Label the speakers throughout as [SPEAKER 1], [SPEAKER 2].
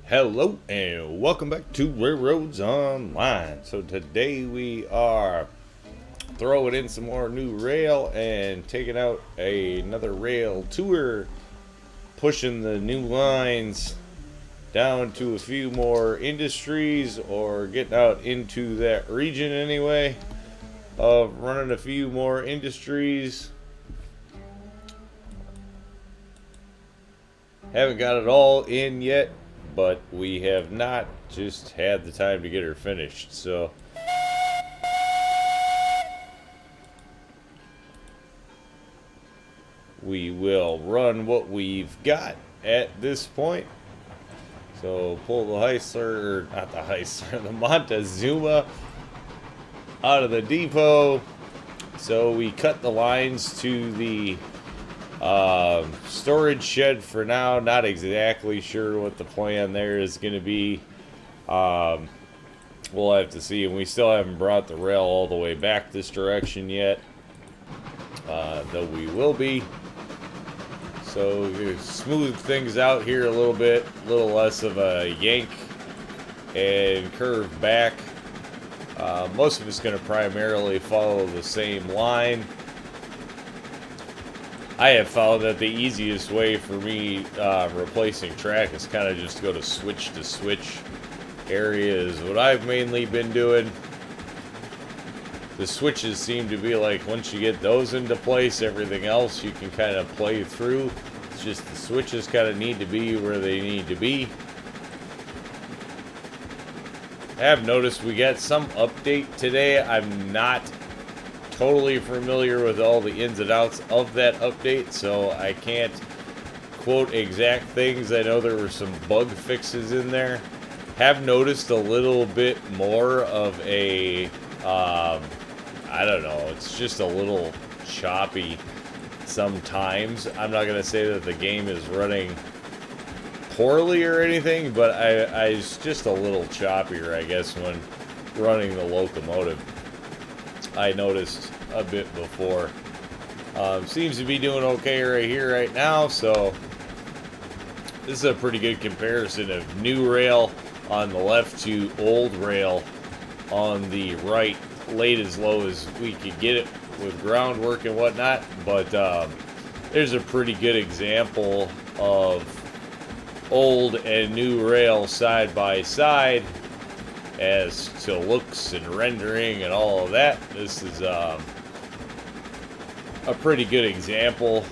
[SPEAKER 1] Hello and welcome back to RailRoads Online. So today we are throwing in some more new rail and taking out another rail tour, pushing the new lines down to a few more industries or getting out into that region anyway of running a few more industries. Haven't got it all in yet, but we have not just had the time to get her finished. So we will run what we've got at this point. So pull the Heisler, or not the Heisler, the Montezuma out of the depot. So we cut the lines to the storage shed for now. Not exactly sure what the plan there is going to be. We'll have to see, and we still haven't brought the rail all the way back this direction yet, though we will be. So smooth things out here a little bit, a little less of a yank and curve back. Most of it's going to primarily follow the same line. I have found that the easiest way for me replacing track is kind of just go to switch area is what I've mainly been doing. The switches seem to be like once you get those into place, everything else you can kind of play through. It's just the switches kind of need to be where they need to be. I have noticed we got some update today. I'm not totally familiar with all the ins and outs of that update, so I can't quote exact things. I know there were some bug fixes in there. Have noticed a little bit more of a I don't know, it's just a little choppy sometimes. I'm not gonna say that the game is running poorly or anything, but it's just a little choppier, I guess, when running the locomotive. I noticed a bit before. Seems to be doing okay right here, right now, so this is a pretty good comparison of new rail on the left to old rail on the right. Laid as low as we could get it with groundwork and whatnot, but there's a pretty good example of old and new rail side by side as to looks and rendering and all of that. This is a pretty good example,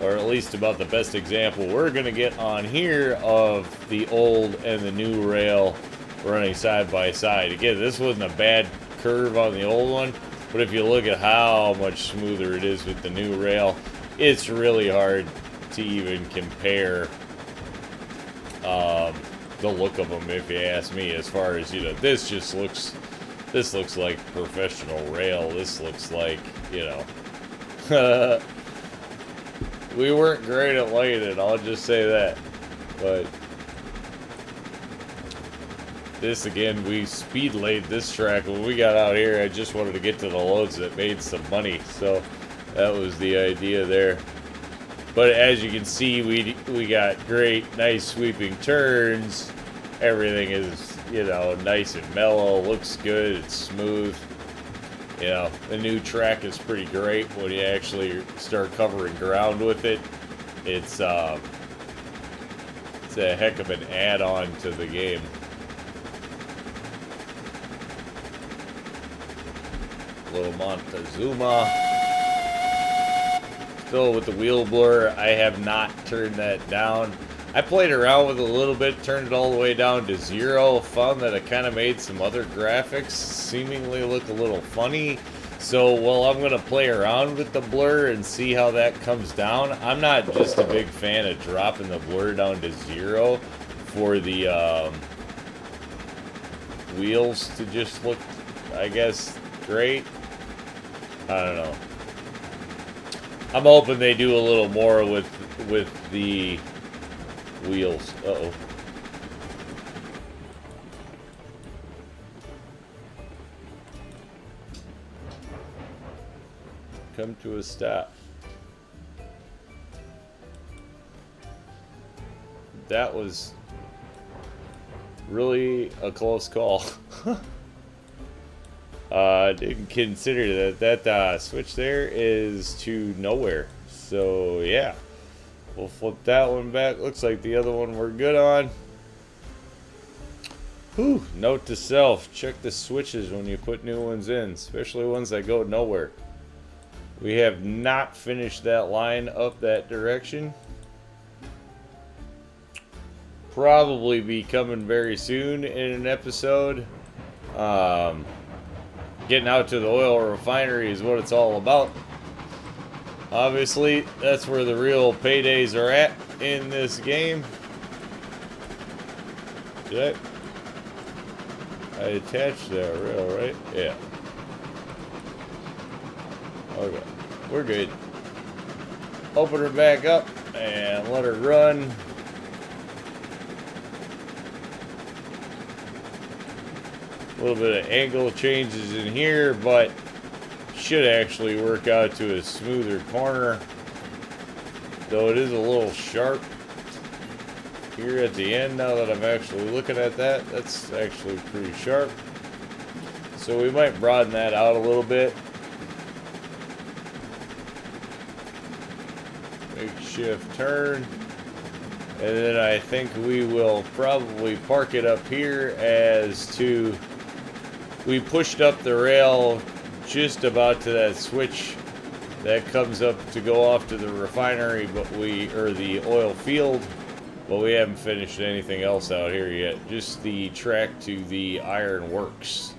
[SPEAKER 1] or at least about the best example we're going to get on here of the old and the new rail running side by side. Again, this wasn't a bad curve on the old one, but if you look at how much smoother it is with the new rail, it's really hard to even compare the look of them, if you ask me. As far as, you know, this looks like professional rail. This looks like, you know, we weren't great at laying it, I'll just say that. But this, again, we speed laid this track when we got out here. I just wanted to get to the loads that made some money, so that was the idea there. But as you can see, we got great, nice sweeping turns. Everything is, you know, nice and mellow, looks good, it's smooth. You know, the new track is pretty great when you actually start covering ground with it. It's a heck of an add-on to the game. Little Montezuma. Still with the wheel blur, I have not turned that down. I played around with it a little bit, turned it all the way down to 0. Found that it kind of made some other graphics seemingly look a little funny. So, well, I'm going to play around with the blur and see how that comes down. I'm not just a big fan of dropping the blur down to 0 for the wheels to just look, I guess, great. I don't know. I'm hoping they do a little more with the wheels. Uh-oh. Come to a stop. That was really a close call. Didn't consider that switch there is to nowhere. So yeah, we'll flip that one back. Looks like the other one we're good on. Whew, note to self, check the switches when you put new ones in, especially ones that go nowhere. We have not finished that line up that direction. Probably be coming very soon in an episode. Getting out to the oil refinery is what it's all about. Obviously, that's where the real paydays are at in this game. Did I attached that rail, right? Yeah. Okay, we're good. Open her back up and let her run. A little bit of angle changes in here, but should actually work out to a smoother corner. Though it is a little sharp here at the end. Now that I'm actually looking at that, that's actually pretty sharp. So we might broaden that out a little bit. Makeshift turn. And then I think we will probably park it up here as to... We pushed up the rail just about to that switch that comes up to go off to the refinery, but the oil field, but we haven't finished anything else out here yet. Just the track to the iron works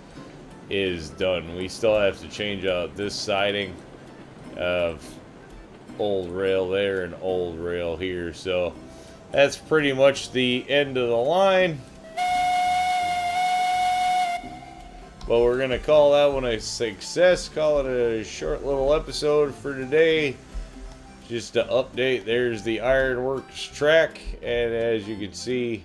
[SPEAKER 1] is done. We still have to change out this siding of old rail there and old rail here. So that's pretty much the end of the line. But we're going to call that one a success. Call it a short little episode for today. Just to update, there's the Ironworks track. And as you can see,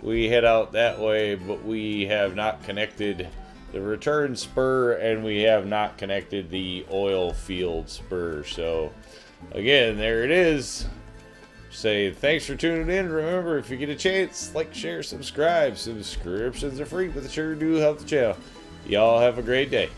[SPEAKER 1] we head out that way. But we have not connected the return spur. And we have not connected the oil field spur. So, again, there it is. Say thanks for tuning in. Remember, if you get a chance, like, share, subscribe. Subscriptions are free, but they sure do help the channel. Y'all have a great day.